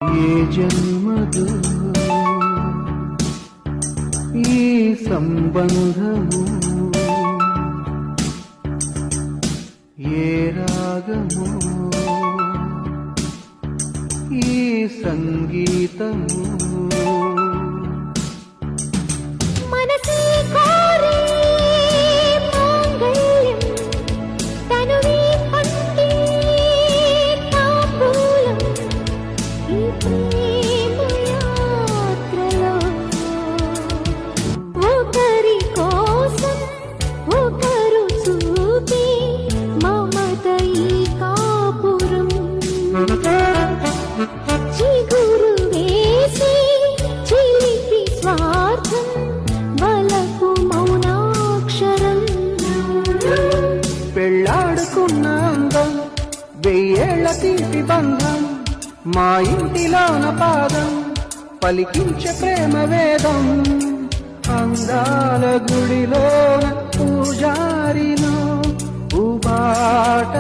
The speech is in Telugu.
ఏ జన్మదో ఈ సంబంధము, ఏ రాగము ఈ సంగీతము. మనసే కోరే మాంగళ్యం, తనువే పండే తాంబూలం, ఈ ప్రేమ యాత్రలో ఒకరి కోసం ఒకరు చూపే మమత ఈ కాపురం. చిగురు వేసి చిలిపి స్వార్థం, వలకు మౌనాక్షరం. పెళ్ళాడుకున్న అందం, వెయ్యేళ్ల తీపి బంధం, మా ఇంటిలోన పాదం పలికించే ప్రేమ వేదం. అందాల గుడిలోన పూజారిలో ఉబాట